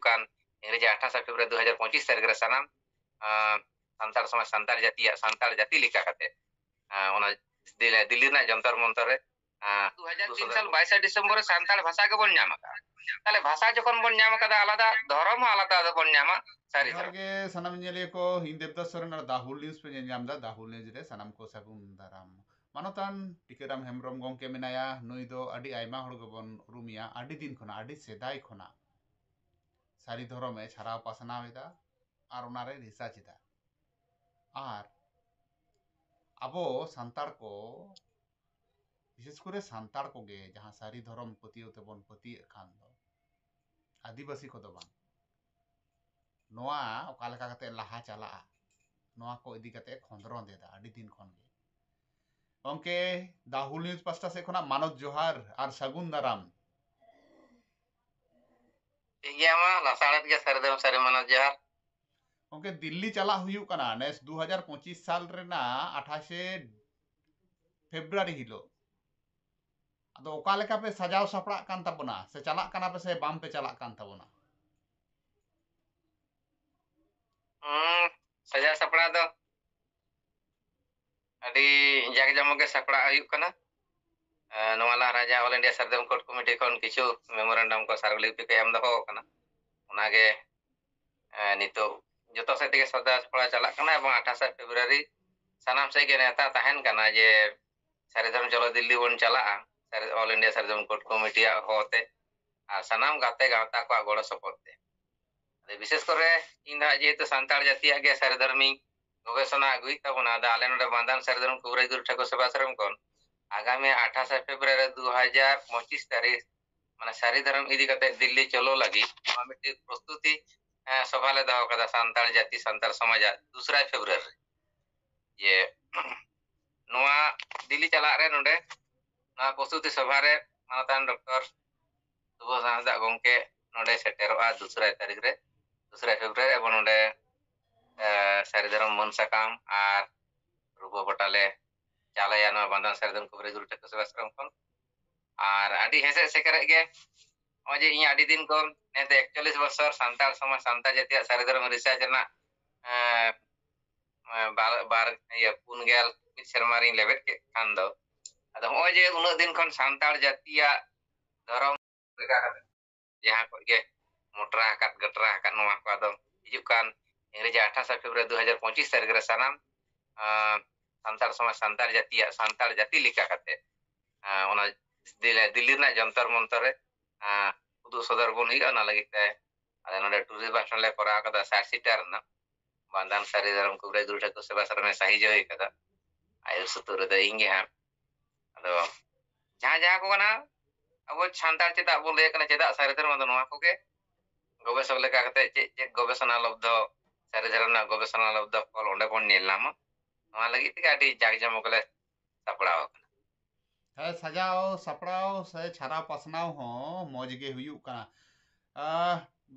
kan इंग्रेजी 28 February 2025 तारीख रे sanam santar samaj santar jati lika kate ona Delhi ना जंतर मंतर रे 2003 साल 22 डिसेम्बर रे santal भाषा के बन ᱧᱟᱢ ᱟᱠᱟᱫᱟ তাহলে ভাষা যখন বন ᱧᱟᱢ ᱟᱠᱟᱫᱟ আলাদা ধর্ম আলাদা বন ᱧᱟᱢᱟ সারি ᱡᱚᱦᱟᱨ ᱜᱮ ᱥᱟᱱᱟᱢ ᱧᱮᱞᱤᱭᱟᱹ ᱠᱚ ᱤᱧ ᱫᱮᱵᱫᱟᱥ ᱥᱚᱨᱮᱱ ᱟᱨ ᱫᱟᱦᱩᱞ ᱱᱤᱭᱩᱡᱽ ᱯᱮ ᱧᱮᱞ ᱧᱟᱢ ᱮᱫᱟ ᱫᱟᱦᱩᱞ ᱱᱤᱭᱩᱡᱽ ᱨᱮ ᱥᱟᱱᱟम ᱠᱚ ᱥᱟᱹᱜᱩᱱ ᱫᱟᱨᱟᱢ ᱢᱟᱱᱚᱛᱟᱱ ᱴᱤᱠᱟᱹᱨᱟᱢ ᱦᱮᱢᱵᱨᱚᱢ ᱜᱚᱢᱠᱮ ᱢᱮᱱᱟᱭᱟ ᱱᱩᱭ ᱫᱚ ᱟᱹᱰᱤ ᱟᱭᱢᱟ ᱦᱚᱲ ᱜᱮᱵᱚᱱ ᱩᱨᱩᱢᱮᱭᱟ ᱟᱹᱰᱤ ᱫᱤᱱ ᱠᱷᱚᱱᱟᱜ ᱟᱹᱰᱤ ᱥᱮᱫᱟᱭ ᱠᱷᱚᱱᱟᱜ ᱥᱟᱹᱨᱤ ᱫᱷᱚᱨᱚᱢᱮ ᱪᱷᱟᱨᱟᱣ ᱯᱟᱥᱱᱟᱣ ᱮᱫᱟ ᱟᱨ ᱚᱱᱟᱨᱮ ᱨᱤᱥᱟᱨᱪ ᱮᱫᱟ ᱟᱨ ᱟᱵᱚ ᱥᱟᱱᱛᱟᱲ ᱠᱚ বিশেষ করে সান্তাড় কোগে যাহা সারি ধরম পতিও তেবন পতিয়ে খান দো আদিবাসী কো দো বাং নোয়া ওকা লেকা কাতে লাহা চালা নোয়া কো ইদি কাতে খন্দরন দেদা আডি দিন খন গে গমকে দাহুল নিউজ পাঁচটা সে খনা মানত জোহার আর সাগুন দারাম ইগিয়ামা লাসাড়াত গে সারদেম সারি মানত জোহার গমকে দিল্লি চালা হুয়ুক কানা নেস 2025 সাল রেনা 28 ফেব্রুয়ারি হিলো আদো ওকা লেকা পে সাজাও সাপড়া কান তাবনা সে চালাক কানা পে সে বাম পে চালাক কান তাবনা सजा सपड़ा दो अभी जाग जमोगे सपड़ा आयु कना नवाला राजा ऑल इंडिया सरदम कोर्ट कमिटी कोन किछु मेमोरेंडम को सार्वलिपि के एम दहो कना उनागे नितो जतो से दिगे सदा सपड़ा चला कना एवं 28 फेब्रुआरी सनाम से के नेता तहन कना जे सरदम चलो दिल्ली वन चला ऑल इंडिया सरदम कोर्ट कमिटी होते सनाम गाते गावता को गड़ो सपोते विशेष करे इन जेहेतु सान्ताड़ जातिया गे सरधर्मी गवेषणा अगुई तबना आले नोडे बांधान सरधर्म कुबराई गुरु ठाकुर सेवाश्रम कोन आगामी 28 फेब्रुआरी 2025 तारीख माने सारी धर्म इदी कते दिल्ली चलो लगी मिट्टी प्रस्तुति सभा ले दहो कदा सान्ताड़ जाति सान्ताड़ समाज 2 फेब्रुआरी ये नोआ दिल्ली चला रे नोडे ना प्रस्तुति सभा रे मानतान डॉक्टर सुबोध हांसदा गंके नोडे सेटेरोआ 2 तारीख रे 2 फेब्रुआरी एवं नोडे सारिधरम मन सकाम और रूप बटाले चालया ना बांधान सारिधरम कुबराई गुरु ठाकुर सेवाश्रम कोन और आदि हेसे सेकरे गे ओजे इ आदि दिन को नेते 41 बছর सान्ताड़ समाज सान्ताड़ जातिया सारिधरम रिसर्च ना बार ये पुनगेल मित शर्मारी लेवेट के खान दो अद ओजे उन दिन खन सान्ताड़ जातिया धरम लेका जहां को गे मोटरा हकात गटरा हकात नोआ को आदम हिजुकान इंग्रेजी 28 फेब्रुआरी 2025 तारीख रे सनाम सान्ताड़ समाज सान्ताड़ जाति लिका कते ओना दिल्ली ना जंतर मंतर रे उदु सदर बन हिगा ना लगिते अरे नोडे टूरिस्ट बस ले करा कदा 60 सीटर ना बांधान सारी धर्म कुबराई गुरु ठाकुर सेवाश्रम में सही जय कदा आयु सुतुर द इंगे हा अदो जहां को ना अब सान्ताड़ चेदा बोल ले कना चेदा सारी धर्म दो नोआ को के गवेषक लेका कते चे गवेषणा लब्ध सारी धर्म ना गवेषणा लब्ध कल ओंडे बन नेलाम नोआ लगी ते आडी जाग जमकले सपड़ाव है सजाओ सपड़ाओ से छारा पसनाव हो मौज गे हुयु कना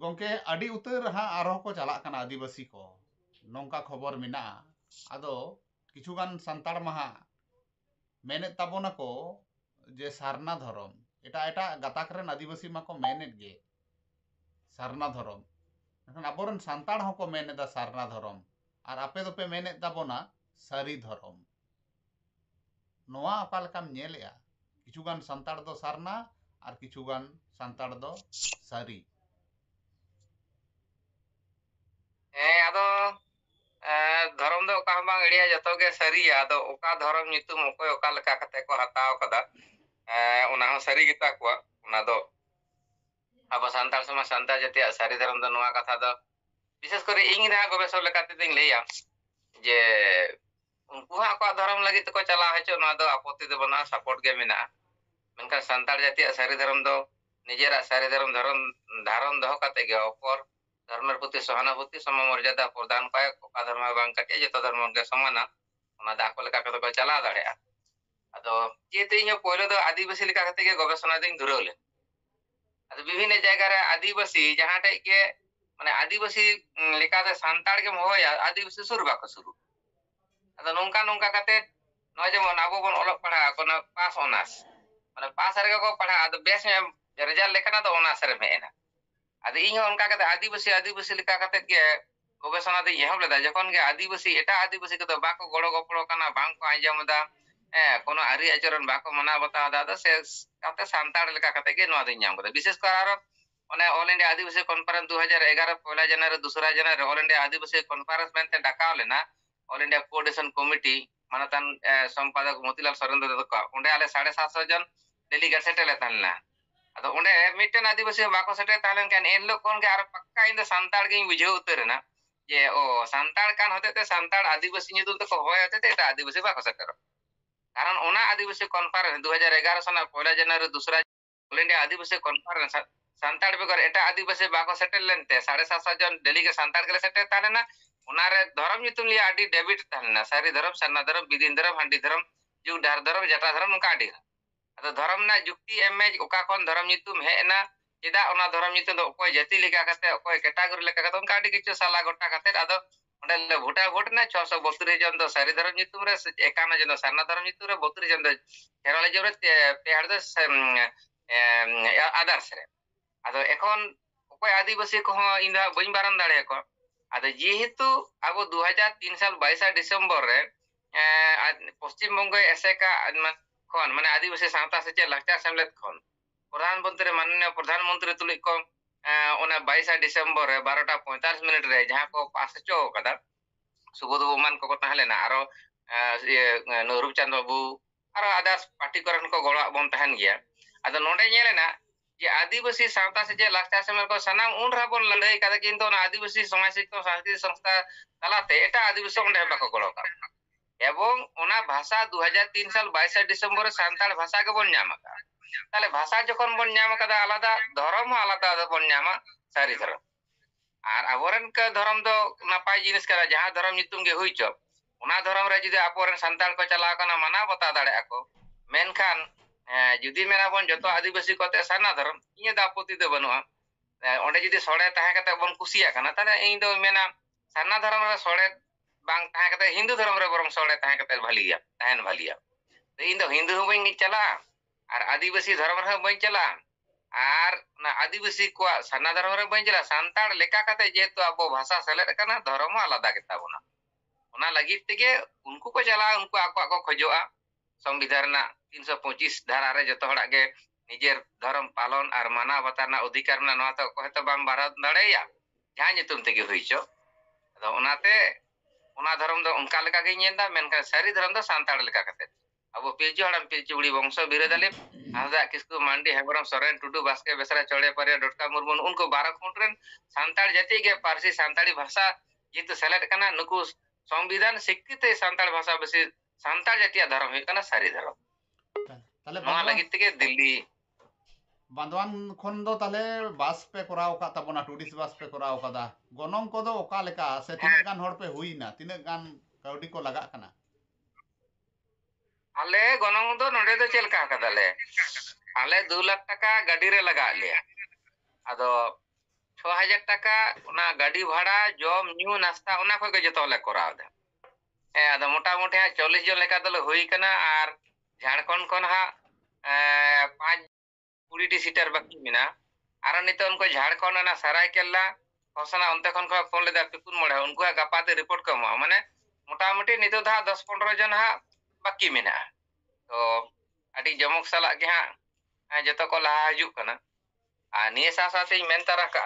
गंके अडी उतर हा आरो को चला कना आदिवासी को नोंका खबर मिना आदो किछुगान सान्ताड़ महा मेने ताबोना को जे सारना धरम एटा एटा गाताक रेन आदिवासी मा को मेनेट गे सारना धरम एखन आबोरन सान्ताड़ हको मेनेदा सारना धरम और आपे दोपे मेनेत ताबोना सारी धरम नोआ ओका लेकाम नेलेया किछुगान सान्ताड़ दो सारना और किछुगान सान्ताड़ दो सारी आदो धर्म दो ओका बांग एडिया जतो गे सरिया आदो ओका धर्म नितुम ओकोय ओका लेका कते को हताव कदा ओना हो सरी गिता को ओना दो अब सान्ताड़ समाज सान्ताड़ जाति सारी धर्म दो नोआ कथा दो विशेष करे इंग ना गवेषक लेकाते दिन लेया जे उनको को धर्म लगी तो चला है ना दो आपत्ति दो बना सपोर्ट के मिना मेनका सान्ताड़ जाति सारी धर्म दो निजेरा सारी धर्म धारण दो कते गे ओपर धर्मेर प्रति सहानुभूति सममर्यादा प्रदान पाए ओका धर्म बांग कटे जतो धर्म के समान ओना दाको लेका कते को चला दाड़े अदो जेते इन पहले दो आदिवासी लेका कते के गवेषणा दिन धुरौले अदो विभिन्न जगह रे आदिवासी जहां टे के माने आदिवासी लेका दे सान्ताड़ के होया आदिवासी सुरबा को शुरू अदो नोंका नोंका कते नो जेमन आबो बन ओलक पढ़ा कोना पास ऑनर्स माने पास रे को पढ़ा अदो बेस में रिजल्ट लेखना तो ऑनर्स रे मेना ᱟᱫᱚ ᱤᱧ ᱦᱚᱸ ᱚᱱᱠᱟ ᱠᱟᱛᱮ ᱟᱹᱫᱤᱵᱟᱹᱥᱤ ᱞᱮᱠᱟ ᱠᱟᱛᱮ ᱜᱮ ᱜᱚᱵᱮᱥᱚᱱᱟ ᱫᱚᱧ ᱮᱦᱚᱵ ᱞᱮᱫᱟ ᱡᱚᱠᱷᱚᱱ ᱜᱮ ᱮᱴᱟᱜ ᱟᱹᱫᱤᱵᱟᱹᱥᱤ ᱠᱚᱫᱚ ᱵᱟᱠᱚ ᱜᱚᱲᱚ ᱜᱚᱯᱚᱲᱚ ᱠᱟᱱᱟ ᱵᱟᱝᱠᱚ ᱟᱸᱡᱚᱢ ᱮᱫᱟ ᱠᱳᱱᱳ ᱟᱹᱨᱤ ᱟᱪᱚᱨᱚᱱ ᱵᱟᱠᱚ ᱢᱟᱱᱟᱣ ᱵᱟᱛᱟᱣ ᱮᱫᱟ ᱟᱫᱚ ᱥᱮ ᱠᱟᱛᱮ ᱥᱟᱱᱛᱟᱲ ᱞᱮᱠᱟ ᱠᱟᱛᱮ ᱜᱮ ᱱᱚᱣᱟ ᱫᱚᱧ ᱧᱟᱢ ᱠᱮᱫᱟ ᱵᱤᱥᱮᱥ ᱠᱚᱨᱮ ᱟᱨᱚ ᱚᱱᱮ ᱚᱞ ᱤন্ডিয়া আদিবাসী কনফারেন্স 2011 পয়লা জানুয়ারি 2রা জানুয়ারি অল ইন্ডিয়া আদিবাসী কনফারেন্স মেনতে ডাকাও লেনা অল ইন্ডিয়া কোঅর্ডিনেশন কমিটি মানতান সম্পাদক মতিলাল সরেন্দ্র দত্ত ওঁডে আলে 750 জন ডেলিগেট সেটেলে তাহলেনা ᱟᱫᱚ ᱚᱸᱰᱮ ᱢᱤᱫᱴᱮᱱ ᱟᱹᱫᱤᱵᱟᱹᱥᱤ ᱵᱟᱠᱚ ᱥᱮᱴᱮᱨ ᱛᱟᱦᱮᱸ ᱞᱮᱱᱠᱷᱟᱱ ᱮᱱᱦᱤᱞᱳᱜ ᱠᱷᱚᱱ ᱜᱮ ᱟᱨ ᱯᱟक्ᱠᱟ ᱤᱧ ᱫᱚ ᱥᱟᱱᱛᱟᱲ ᱜᱤᱧ ᱵᱩᱡᱷᱟᱹᱣ ᱩᱛᱟᱹᱨᱮᱱᱟ ᱡᱮ ᱥᱟᱱᱛᱟᱲ ᱠᱟᱱ ᱦᱚᱛᱮᱛᱮ ᱥᱟᱱᱛᱟᱲ ᱟᱹᱫᱤᱵᱟᱹᱥᱤ ᱧᱩᱛᱩᱢ ᱛᱮᱠᱚ ᱦᱚᱦᱚᱭ ᱦᱚᱛᱮᱛᱮ ᱮᱴᱟᱜ ᱟᱹᱫᱤᱵᱟᱹᱥᱤ ᱵᱟᱠᱚ ᱥᱮᱴᱮᱨᱚᱜ কারণ ওনা আদিবাসী কনফারেন্স 2011 সনের 1 জানুয়ারি 2রা অল ইন্ডিয়া আদিবাসী কনফারেন্স সান্তাড় বেগর এটা আদিবাসী বাকো সেটেল লেনতে 750 জন ডেলিগেট সান্তাড় গেলে সেটেল তাহলেনা ওনারে ধরম নিতুম লিয়া আডি ডেবিট তাহলেনা সারি ধরম সান্না ধরম বিদিন ধরম হান্ডি ধরম যুগ ডার ধরম জটা ধরম নকা আডি ᱟᱫᱚ ᱫᱷᱚᱨᱚᱢ ᱨᱮᱱᱟᱜ ᱡᱩᱠᱛᱤ ᱮᱢ ᱢᱮ ᱚᱠᱟ ᱠᱷᱚᱱ ᱫᱷᱚᱨᱚᱢ ᱧᱩᱛᱩᱢ ᱦᱮᱡ ᱮᱱᱟ ᱪᱮᱫᱟᱜ ᱚᱱᱟ ᱫᱷᱚᱨᱚᱢ ᱧᱩᱛᱩᱢ ᱫᱚ ᱚᱠᱚᱭ ᱡᱟᱹᱛᱤ ᱞᱮᱠᱟ ᱠᱟᱛᱮ ᱚᱠᱚᱭ ᱠᱮᱴᱟᱜᱚᱨᱤ ᱞᱮᱠᱟ ᱠᱟᱛᱮ ᱚᱱᱠᱟ ᱟᱹᱰᱤ ᱠᱤᱪᱷᱩ ᱥᱟᱞᱟ ᱜᱚᱴᱟ ᱠᱟᱛᱮ ᱟᱫᱚ ᱚᱸᱰᱮ ᱞᱮ ᱵᱷᱳᱴ ᱮᱱᱟ 632 জন ᱫᱚ ᱥᱟᱹᱨᱤ ᱫᱷᱚᱨᱚᱢ ᱧᱩᱛᱩᱢ ᱨᱮ 51 জন ᱫᱚ ᱥᱟᱨᱱᱟ ᱫᱷᱚᱨᱚᱢᱧᱩᱛᱩᱢ ᱨᱮ 32 জন ᱫᱚ ᱠᱷᱮᱨᱣᱟᱞ ᱡᱚᱢ ᱨᱮ 2 ᱦᱚᱲ ᱫᱚ ᱟᱫᱟর্স ᱨᱮ ᱟᱫᱚ ᱮᱠᱷᱚᱱ ᱚᱠᱚᱭ ᱟᱹᱫᱤᱵᱟᱹᱥᱤ ᱠᱚᱦᱚᱸ ᱤᱧ ᱫᱚ ᱵᱟᱹᱧ ᱵᱟᱨᱚᱱ ᱫᱟᱲᱮᱭᱟᱠᱚ ᱟᱫᱚ ᱡᱮᱦᱮᱛᱩ ᱟᱵᱚ 2003 সাল 22 ডিসেম্বর রে পশ্চিম বঙ্গ এসেকা ᱠᱷᱚᱱ ᱢᱟᱱᱮ ᱟᱹᱫᱤᱵᱟᱹᱥᱤ ᱥᱟᱶᱛᱟ ᱥᱮᱪᱮᱫ ᱞᱟᱠᱪᱟᱨ ᱥᱮᱢᱞᱮᱫ ᱠᱷᱚᱱ ᱯᱨধানᱢন্ত্রী মাননীয় প্রধানমন্ত্রী তুলিক ᱠᱚ ᱚᱱᱟ 22 ডিসেম্বর রে 12:45 রে ᱡᱟᱦᱟᱸ ᱠᱚ ᱯᱟᱥ ᱦᱚᱪᱚ ᱟᱠᱟᱫᱟ সুবোধ বর্মান কো তাহলে লেনা আরো নুরুপচাঁদ বাবু আরো আদার্স পার্টি করেন কো গড়া বন তাহেন গিয়া আদᱚ ᱱᱚᱰᱮ ᱧᱮᱞᱮᱱᱟ যে আদিবাসী সাঁওতা সেচেᱫ ᱞᱟᱠᱪᱟᱨ ᱥᱮᱢᱞᱮᱫ ᱠᱚ ᱥᱟᱱᱟᱢ ᱩᱱ ᱨᱮᱦᱚᱸ ᱵᱚᱱ ᱞᱟᱹᱲᱦᱟᱹᱭ ᱠᱟᱫᱟ ᱠᱤᱱᱛᱩ ᱚᱱᱟ আদিবাসী সমাজ শিক্ষা সাংস্কৃতিক সংস্থা তালাতে এটা আদিবাসী ᱚᱸᱰᱮ ᱵᱟᱠᱚ ᱜᱚᱲᱚ ᱠᱟᱜ এবং ওনা ভাষা 2003 সাল 22 ডিসেম্বর সান্তাড় ভাষা কে বন ᱧᱟᱢ ᱟᱠᱟᱫᱟ তাহলে ভাষা যখন বন ᱧᱟᱢ ᱟᱠᱟᱫᱟ আলাদা ধর্ম আলাদা বন ᱧᱟᱢᱟ সারি ধর্ম আর আবরেন কে ধর্ম ᱫᱚ নাপাই জিনিস কারা যাহা ধর্ম নিতুম গে হুই ᱪᱚ ওনা ধর্ম রে যদি আবরেন সান্তাড় ᱠᱚ ᱪᱟᱞᱟᱣ ᱠᱟᱱᱟ ᱢᱟᱱᱟᱣ ᱵᱟᱛᱟᱣ ᱫᱟᱲᱮᱭᱟᱜ ᱟᱠᱚ ᱢᱮᱱᱠᱷᱟᱱ ᱡᱩᱫᱤ ᱢᱮᱱᱟ ᱵᱚᱱ ᱡᱚᱛᱚ ᱟᱹᱫᱤᱵᱟᱹᱥᱤ ᱠᱚᱛᱮ ᱥᱟᱨᱱᱟ ᱫᱷᱚᱨᱚᱢ ᱤᱧ ᱫᱚ আপত্তি ᱫᱚ ᱵᱟᱹᱱᱩᱜᱼᱟ ᱚᱸᱰᱮ ᱡᱩᱫᱤ ᱥᱚᱲᱮ ᱛᱟᱦᱮᱸ ᱠᱟᱛᱮ ᱵᱚᱱ ᱠᱩᱥᱤᱭᱟᱜ ᱠᱟᱱᱟ ᱛᱟᱦᱞᱮ ᱤᱧ ᱫᱚ ᱢᱮᱱᱟ ᱥᱟᱨᱱᱟ ᱫᱷᱚᱨᱚᱢ ᱨᱮ ᱥᱚᱲᱮ ᱵᱟᱝ ᱛᱟᱦᱮᱸ ᱠᱟᱛᱮ ᱦᱤᱱᱫᱩ ᱫᱷᱚᱨᱚᱢ ᱨᱮ ᱵᱚᱨᱚᱝ ᱥᱚᱲᱮ ᱛᱟᱦᱮᱸ ᱠᱟᱛᱮ ᱵᱷᱟᱹᱞᱤᱭᱟ ᱛᱟᱦᱮᱱ ᱵᱷᱟᱹᱞᱤᱭᱟ ᱤᱧ ᱫᱚ ᱦᱤᱱᱫᱩ ᱦᱚᱸ ᱵᱟᱹᱧ ᱪᱟᱞᱟᱜᱼᱟ ᱟᱨ ᱟᱹᱫᱤᱵᱟᱹᱥᱤ ᱫᱷᱚᱨᱚᱢ ᱨᱮᱦᱚᱸ ᱵᱟᱹᱧ ᱪᱟᱞᱟᱜᱼᱟ আর না আদিবাসী ᱠᱚᱣᱟᱜ ᱥᱟᱨᱱᱟ ᱫᱷᱚᱨᱚᱢ ᱨᱮ ᱵᱟᱹᱧ ᱪᱟᱞᱟᱜᱼᱟ ᱥᱟᱱᱛᱟᱲ লেখা ᱠᱟᱛᱮ যেহেতু ᱟᱵᱚ ভাষা সেলেদ ᱠᱟᱱᱟ ধর্ম আলাদা গᱮᱛᱟ ᱵᱚᱱᱟ ᱚᱱᱟ ᱞᱟᱹᱜᱤᱫ ᱛᱮᱜᱮ ᱩᱱᱠᱩ ᱠᱚ ᱪᱟᱞᱟᱜᱼᱟ ᱩᱱᱠᱩ ᱟᱠᱚᱣᱟᱜ ᱠᱚ ᱠᱷᱚᱡᱚᱜᱼᱟ সংবিধান ᱨᱮᱱᱟᱜ 325 ধারা রে ᱡᱚᱛᱚ ᱦᱚᱲᱟᱜ ᱜᱮ নিজের ধর্ম পালন আর মানা বাতার ᱨᱮᱱᱟᱜ ᱚᱫᱷᱤᱠᱟর ᱢᱮᱱᱟᱜᱼᱟ ᱱᱚᱣᱟ ᱛᱚ ᱚᱠᱚᱭ ᱦᱚᱸᱛᱚ ᱵᱟᱢ ᱵᱟᱨᱚᱱ ᱫᱟᱲᱮᱭᱟᱜᱼᱟ ᱡᱟᱦᱟᱸ ᱧᱩᱛᱩᱢ ᱛᱮᱜᱮ ᱦᱩᱭ ᱪᱚ ᱟᱫᱚ ᱚᱱᱟᱛᱮ ᱚᱱᱟ ᱫᱷᱚᱨᱚᱢ ᱫᱚ ᱚᱱᱠᱟ ᱞᱮᱠᱟ ᱜᱤᱧ ᱧᱮᱞᱫᱟ ᱢᱮᱱᱠᱷᱟᱱ ᱥᱟᱹᱨᱤ ᱫᱷᱚᱨᱚᱢ ᱫᱚ ᱥᱟᱱᱛᱟᱲ ᱞᱮᱠᱟ ᱠᱟᱛᱮ ᱟᱵᱚ ᱯᱤᱞᱪᱩ ᱦᱟᱲᱟᱢ ᱯᱤᱞᱪᱩ ᱵᱩᱲᱦᱤ ᱵᱚᱝᱥᱚ ᱵᱤᱨᱟᱹᱫᱟᱹᱞᱤ ᱦᱟᱸᱥᱫᱟ ᱠᱤᱥᱠᱩ ᱢᱟᱱᱰᱤ ᱦᱮᱢᱵᱨᱚᱢ ᱥᱚᱨᱮᱱ ᱴᱩᱰᱩ ᱵᱟᱥᱠᱮ ᱵᱮᱥᱨᱟ ᱪᱚᱲᱮ ᱯᱟᱨᱤᱭᱟ ᱰᱚᱴᱠᱟ ᱢᱩᱨᱢᱩ ᱩᱱᱠᱩ 12 ᱠᱷᱩᱸᱴ ᱨᱮᱱ ᱥᱟᱱᱛᱟᱲ ᱡᱟᱹᱛᱤ ᱜᱮ ᱯᱟᱹᱨᱥᱤ ᱥᱟᱱᱛᱟᱲᱤ ᱵᱷᱟষᱟ যেহেতু সেলেদ ᱠᱟᱱᱟ ᱱᱩᱠᱩ সংবিধান স্বীকৃতি ᱥᱟᱱᱛᱟᱲ ᱵᱷᱟষᱟ বেশি ᱥᱟᱱᱛᱟᱲ ᱡᱟᱹᱛᱤᱭᱟᱜ ᱫᱷᱚᱨᱚᱢ ᱦᱩᱭᱩᱜ ᱠᱟᱱᱟ ᱥᱟᱹᱨᱤ ᱫᱷᱚᱨᱚᱢ তাহলে ᱱᱚᱣᱟ ᱞᱟᱹᱜᱤᱫ ᱛᱮᱜᱮ ᱫᱤল্ᱞᱤ বান্দোয়ান ᱠᱷᱚᱱ ᱫᱚ ᱛᱟᱦᱞᱮ ᱵᱟᱥ ᱯᱮ ᱠᱚᱨᱟᱣ ᱟᱠᱟᱫ ᱛᱟᱵᱚᱱᱟ ᱴᱩরিস্ট ᱵᱟᱥ ᱯᱮ ᱠᱚᱨᱟᱣ ᱟᱠᱟᱫᱟ ᱜᱚᱱᱚᱝ ᱠᱚᱫᱚ ᱚᱠᱟ ᱞᱮᱠᱟ ᱥᱮ ᱛᱤᱱᱟᱹᱜ ᱜᱟᱱ ᱦᱚᱲ ᱯᱮ ᱦᱩᱭᱱᱟ ᱛᱤᱱᱟᱹᱜ ᱜᱟᱱ ᱠᱟᱹᱣᱰᱤ ᱠᱚ ᱞᱟᱜᱟᱜ ᱠᱟᱱᱟ ᱟᱞᱮ ᱜᱚᱱᱚᱝ ᱫᱚ ᱱᱚᱰᱮ ᱫᱚ ᱪᱮᱫ ᱞᱮᱠᱟ ᱟᱠᱟᱫᱟᱞᱮ ᱟᱞᱮ 2 ᱞᱟᱠᱷ ᱴᱟᱠᱟ ᱜᱟᱹᱰᱤ ᱨᱮ ᱞᱟᱜᱟᱣ ᱞᱮᱭᱟ ᱟᱫᱚ 6000 টাকা ᱚᱱᱟ ᱜᱟᱹᱰᱤ ᱵᱷᱟᱲᱟ ᱡᱚᱢ ᱧᱩ ᱱᱟᱥᱛᱟ ᱚᱱᱟ ᱠᱚ ᱜᱮ ᱡᱚᱛᱚ ᱞᱮ ᱠᱚᱨᱟᱣ ᱫᱟ ᱟᱫᱚ ᱢᱳᱴᱟᱢᱩᱴᱤ 40 জন ᱞᱮᱠᱟ ᱫᱚᱞᱮ ᱦᱩᱭ ᱠᱟᱱᱟ ᱟᱨ ঝাড়খণ্ড ᱠᱷᱚᱱ ᱦᱟᱸᱜ 5-20টি সিটার বাকি মেনা আর নিতো উনকো ঝাড়খণ্ড না সারাইকেল্লা ঘোষণা অন্তে খন কো ফোন লেদা পিপুন মড়ে উনকো গাপাতে রিপোর্ট কো মানে মোটামুটি নিতো ধা 10-15 জন হা বাকি মেনা তো আডি জমক সালা গে হা যত কো লাহা হিজুক কানা আর নিয়ে সাথে মেন তারা কা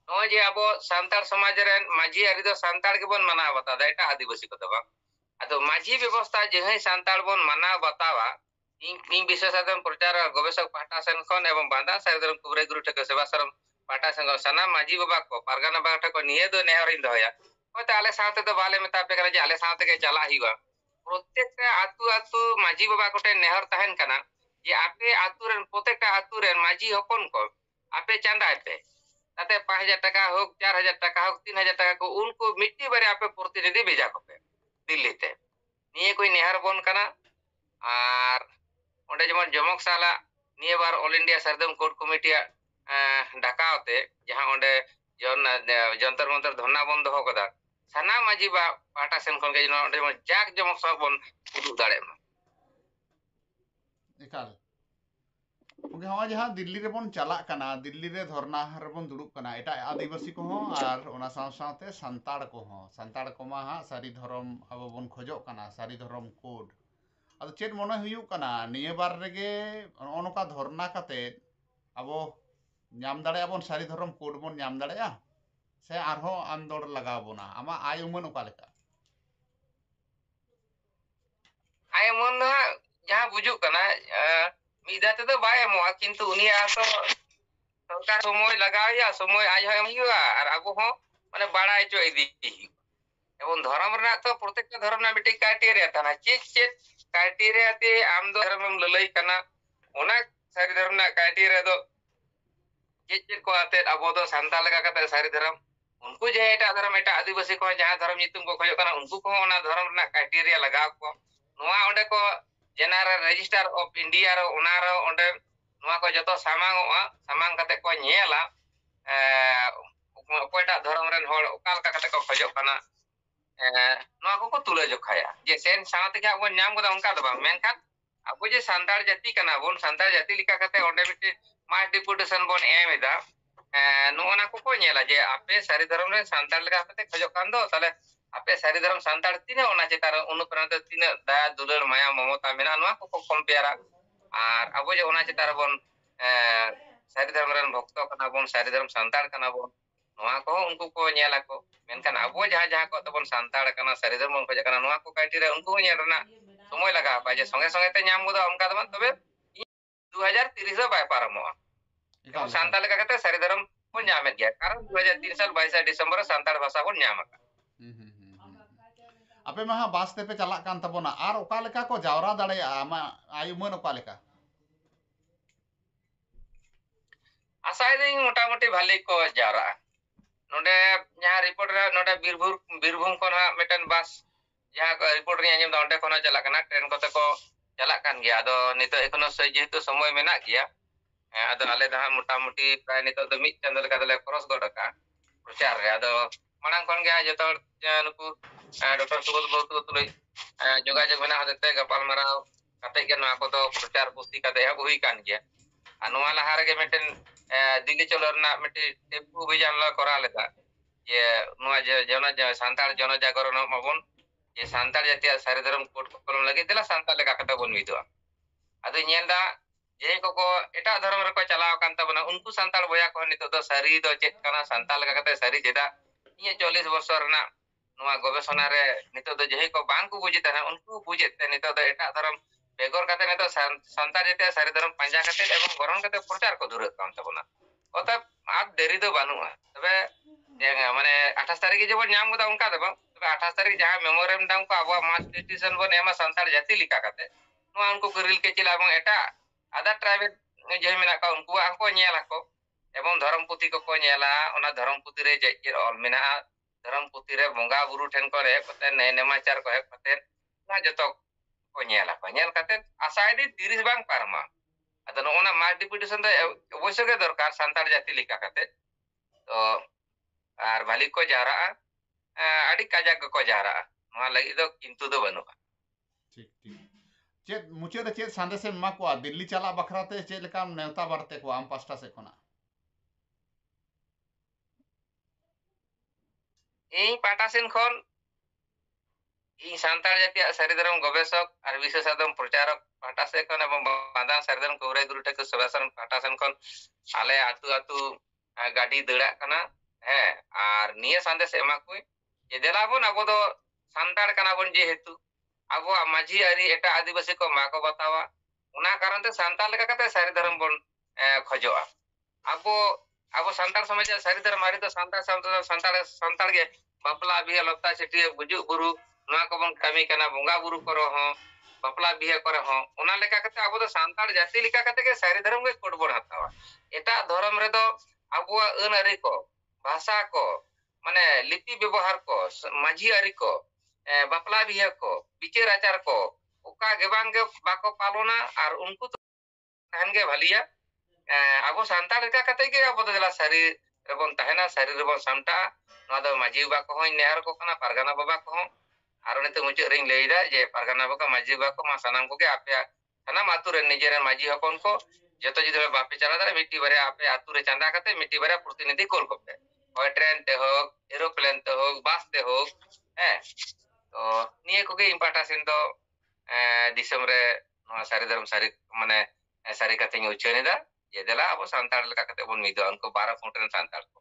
ᱱᱚᱜᱼᱚᱭ ᱡᱮ ᱟᱵᱚ ᱥᱟᱱᱛᱟᱲ ᱥᱚᱢᱟᱡᱽ ᱨᱮᱱ ᱢᱟᱹᱡᱷᱤ ᱟᱹᱨᱤ ᱫᱚ ᱥᱟᱱᱛᱟᱲ ᱜᱮᱵᱚᱱ ᱢᱟᱱᱟᱣ ᱵᱟᱛᱟᱣ ᱫᱟ ᱮᱴᱟᱜ ᱟᱹᱫᱤᱵᱟᱹᱥᱤ ᱠᱚᱫᱚ ᱵᱟᱝ ᱟᱫᱚ ᱢᱟᱹᱡᱷᱤ ᱵᱮᱵᱚᱥᱛᱷᱟ ᱡᱟᱦᱟᱸᱭ ᱥᱟᱱᱛᱟᱲ ᱵᱚᱱ ᱢᱟᱱᱟᱣ ᱵᱟᱛᱟᱣᱟ ᱤᱧ ᱵᱤᱥᱮᱥᱟᱛᱚ ᱯᱨᱚᱪᱟᱨ ᱜᱚᱵᱮᱥᱚᱠ ᱯᱟᱦᱴᱟ ᱥᱮᱱ ᱠᱷᱚᱱ ᱮᱵᱚᱝ ᱵᱟᱸᱫᱟ ᱥᱟᱭᱫᱨᱚᱢ ᱠᱩᱵᱨᱮ ᱜᱩᱨᱩ ᱴᱷᱮᱠ ᱥᱮᱵᱟ ᱥᱟᱨᱚᱢ ᱯᱟᱦᱴᱟ ᱥᱮᱱ ᱥᱟᱱᱟᱢ ᱢᱟᱹᱡᱷᱤ ᱵᱟᱵᱟ ᱠᱚ ᱯᱟᱨᱜᱟᱱᱟ ᱵᱟᱵᱟ ᱴᱷᱮᱱ ᱠᱚ ᱱᱤᱭᱟᱹ ᱫᱚ ᱱᱮᱦᱚᱨᱤᱧ ᱫᱚᱦᱚᱭᱟ ᱦᱚᱭᱛᱚ ᱟᱞᱮ ᱥᱟᱶᱛᱮ ᱫᱚ ᱵᱟᱞᱮ ᱢᱮᱛᱟ ᱯᱮ ᱠᱟᱱᱟ ᱡᱮ ᱟᱞᱮ ᱥᱟᱶ ᱛᱮᱜᱮ ᱪᱟᱞᱟᱜ ᱦᱩᱭᱩᱜᱼᱟ ᱯᱨᱚᱛᱛᱮᱠᱴᱟ ᱟᱹᱛᱩ ᱢᱟᱹᱡᱷᱤ ᱵᱟᱵᱟ ᱠᱚᱴᱷᱮᱱ ᱱᱮᱦᱚᱨ ᱛᱟᱦᱮᱱ ᱠᱟᱱᱟ ᱡᱮ ᱟᱯᱮ ᱟᱹᱛᱩ ᱨᱮᱱ ᱯᱨᱚᱛᱛᱮᱠᱴᱟ ᱟᱹᱛᱩ ᱨᱮᱱ ᱢᱟᱹᱡᱷᱤ ᱦᱚᱯᱚᱱ ᱠᱚ ᱟᱯᱮ ᱪᱟᱸᱫᱟᱭ ᱯᱮ তাতে 5000 টাকা হোক 4000 টাকা হোক 3000 টাকা को उनको मिट्टी बारे आपे प्रतिनिधि भेजा को पे दिल्ली ते निये कोई नेहर बन कना আর ওন্ডে যেমন জমক সালা নিয়ে বার অল ইন্ডিয়া সারদম কোর্ট কমিটি ঢাকাওতে যাহা ওন্ডে যন্তর মন্তর ধর্না বন্ধ দহো কদা সানা মাঝি বা পাটা সেন খন গে ওন্ডে জাক জমক সব বন উদুগ দাড়ে মা একাল ओके हाँ जहाँ दिल्ली रे बन चला कना दिल्ली रे धरना रे बन दुड़ुब कना एटा आदिवासी को हो आर ओना साथ संताड़ को हो संताड़ को मा हाँ सारी धर्म अब बन खोजो कना सारी धर्म कोड अब चेत मने हुयु कना निये बार रेगे ओनका धरना काते अब नाम दाड़े बन सारी धर्म कोड बन नाम दाड़े से आरहो आंदोलन लगा बोना आमा आय उमन ओका लेका आय मन जहाँ बुझुक कना मिदा ते तो बाय एमोआ किंतु उनिया तो सरकार समय लगाया समय आज हम हुआ और अब हो माने बड़ा चो इदी एवं धर्म रना तो प्रत्येक धर्म ना मिट्टी क्राइटेरिया था ना चेक चेक क्राइटेरिया ते आम दो धर्म ललई कना ओना सारी धर्म ना क्राइटेरिया दो चेक चेक को आते अब दो संताल लगा कते सारी धर्म उनको जे एटा धर्म एटा आदिवासी को जहां धर्म नितुम को खजो कना उनको को ओना धर्म ना क्राइटेरिया लगा को नोआ ओंडे को जनरल रजिस्टर ऑफ इंडिया रो ओना रो ओंडे नोआ को जतो सामांग कते को नेला कोयटा धर्म रन होड़ ओकाल का कते को खजो कना नोआ को तुले जोखाया जे सेन साथ के अब नाम को उनका दबा मेनखान अब जे संतार जाति कना बोन संतार जाति लिखा कते ओंडे मिटे मास डिपुटेशन बोन एमेदा नोना को नेला जे आपे सारी धर्म रे संतार लगा कते खजो कान दो ताले आपे सारी धर्म संतार तिने ओना चेतार अनुप्राणित तिने दया दुलार माया ममता मेना नोआ को कंपेयरा और अब जे ओना चेतार बोन सारी धर्म रन भक्त कना बोन सारी धर्म संतार कना बोन नोआ को उनको को नेला को मेनखान अब जहां जहां को तबन संतार कना सारी धर्म को कना नोआ को क्राइटेरिया उनको नेल रना समय लगा पा जे संगे संगे ते नाम गोदा उनका दमन तबे 2030 बाय पारमोआ एकाल संताल लगा कते सारी धर्म को नाम गया कारण 2003 साल 22 दिसंबर संताल भाषा को नाम का आपे महा बास ते पे चला कान तबोना आर ओका लेका को जावरा दाड़े आमा आय उमन ओका लेका आशा दिन मोटा मोटी भाले को जारा नोडे जहां रिपोर्ट रे नोडे बीरभूम को ना मेटन बास जहां रिपोर्ट रे आंजम ओंडे कोना चला कना ट्रेन कोते को चला कान गया आदो नितो एखनो से जेहेतु समय मेना गया आदो आले दा मोटा मोटी प्राय नितो दो मिड चंद लेका दले क्रॉस गोडका प्रचार रे आदो मानang kon गया जतो नुकु डॉक्टर सुबोध बहु तुलै जोगाजोग मेना हदते गपाल माराव कते के ना को तो प्रचार पुस्ती कते हब हुई कान गया अनुवा लहा रे मेटन दिल्ली चलो ना मिट्टी टेपू अभियान ला करा लेता ये नुआ जन संताल जन जागरण मबन ये संताल जातिया सारी धर्म कोड कलम लगे देला संताल लेका कता बन मिदवा अदो नेलदा जे को एटा धर्म रे को चलाव कान तबना उनको संताल बोया को नितो दो सारी दो चेक कना संताल लेका कते सारी जेदा ये 40 वर्ष रना नुआ गवेषणा रे नितो दो जे को बांग को बुझिता ना उनको बुझेते नितो दो एटा धर्म बेगोर कते नितो संताल जातिया सारी धर्म पंजा कते एवं गरण कते प्रचार को दुरत कान तबना अतः आप देरी तो बानुआ तबे माने 28 तारीख जब नाम गोदा उनका दबा तबे 28 तारीख जहां मेमोरियम दाम को अब मास डिस्ट्रीब्यूशन बन एमा संताल जाति लिखा कते नुआ उनको करिल के चिला एवं एटा आधा ट्राइबल जे मेना का उनको आको नेला को एवं धर्म पुथी को नेला ओना धर्म पुथी रे जे ऑल मेना धर्म पुथी रे बंगा बुरु ठेन को रे कते ने नेमाचार को हे कते ना जतो को नेला को नेल कते आशा दी 30 बांग पारमा अदो नोना मास डिपुटेशन तो अवश्य के दरकार संताल जाति लिखा कते तो आर भाली को जारा आड़ी काजाक को जारा नोआ लगी दो किंतु दो बनुआ ठीक ठीक चेत मुचे रे चेत सांदे से मा को दिल्ली चला बखराते चेत लेका नेवता बारते को आम पास्टा से कोना इन पाटा सेन खन इन संताल जाति सारी धर्म गवेषक और विशेष आदम प्रचारक पाटा से खन एवं बांदा सारी धर्म कवरे गुरुटे को सभासन पाटा सेन खन आले आतु आतु गाड़ी दड़ा कना है और निये संदेश एमा कोई ये देलाबन अब दो संताल कना बन जे हेतु अब माझी अरी एटा आदिवासी को मा को बतावा उना कारण ते संताल लेका कते सारी धर्म बन खजोआ अब संताल समाज सारी धर्म मारी तो संताल के बापला बिहा लता सेठी बुजु गुरु नुआ को बन कमी कना बंगा बुरु करो हो बापला बिहा करे हो उना लेका कते अब तो संताल जाति लेका कते के सारी धर्म के कोड बन हतावा एटा धर्म रे दो अब अन अरी को भाषा को माने लिपि व्यवहार को माझी अरी को बापला बिहा को विचार आचार को ओका गेबांग के बाको पालोना और उनको तो तहन के भलिया अब संताल लेका कते के अब दला सारी रेबन तहना सारी रेबन सामटा नोआ दो माझी बा को होय नेहर को कना पारगाना बाबा को और नित मुचे रिंग लेइदा जे पारगाना बाबा माझी बा को मा सनाम को के आपे सनाम आतु रे निजेर माझी हपन को ᱡᱚᱛᱚ ᱡᱩᱫᱤ ᱵᱟᱯᱮ ᱪᱟᱞᱟᱣ ᱫᱟᱲᱮᱭᱟᱜ ᱢᱤᱫᱴᱤᱡ ᱵᱟᱨᱭᱟ ᱟᱯᱮ ᱟᱛᱩ ᱨᱮ ᱪᱟᱸᱫᱟ ᱠᱟᱛᱮ ᱢᱤᱫᱴᱤᱡ ᱵᱟᱨᱭᱟ ᱯᱨᱚᱛᱤᱱᱤᱫᱷᱤ ᱠᱳᱞ ᱠᱚᱯᱮ ᱦᱳᱭ ᱴᱨᱮᱱ ᱛᱮ হোক এরোপ্লেন তে হোক বাস তে হোক হ্যাঁ তো নিয়ে কোগে ᱤᱧ ᱯᱟᱦᱴᱟ ᱥᱮᱱ ᱫᱚ ᱫᱤᱥᱚᱢ ᱨᱮ ᱱᱚᱣᱟ ᱥᱟᱹᱨᱤ ᱫᱷᱚᱨᱚᱢ ᱥᱟᱹᱨᱤ ᱢᱟᱱᱮ ᱥᱟᱹᱨᱤ ᱠᱟᱛᱷᱟᱧ ᱩᱪᱷᱟᱹᱱᱮᱫᱟ ᱡᱮ ᱫᱮᱞᱟ ᱟᱵᱚ ᱥᱟᱱᱛᱟᱲ ᱞᱮᱠᱟ ᱠᱟᱛᱮ ᱵᱚᱱ ᱢᱤᱫᱚᱜᱼᱟ ᱩᱱᱠᱩ 12 ᱯᱷᱩᱴ ᱨᱮᱱ ᱥᱟᱱᱛᱟᱲ ᱠᱚ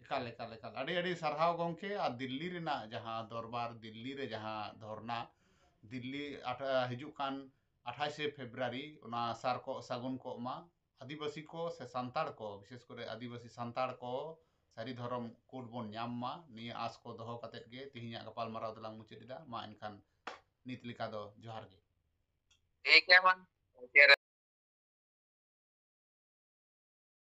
ᱮᱠᱟᱞ ᱮᱠᱟᱞ ᱮᱠᱟᱞ ᱟᱹᱰᱤ ᱟᱹᱰᱤ ᱥᱟᱨᱦᱟᱣ ᱜᱚᱝᱠᱮ ᱟᱨ ᱫᱤल्ली ᱨᱮᱱᱟᱜ ᱡᱟᱦᱟᱸ ᱫᱚᱨᱵᱟᱨ ᱫᱤल्ली ᱨᱮ ᱡᱟᱦᱟᱸ ᱫᱷᱚᱨᱱᱟ दिल्ली हिजुग कान 28 फेब्रुआरी ओना सार को सागुन को मा आदिवासी को से संताड़ को विशेष करे आदिवासी संताड़ को सारी धर्म कोड बन ᱧᱟᱢ मा निया आस को दोहो कतेत गे तिहिया गपाल माराव दलांग मुचाद दा मा एनखान नित लिका दो जोहार गे ठीक है मान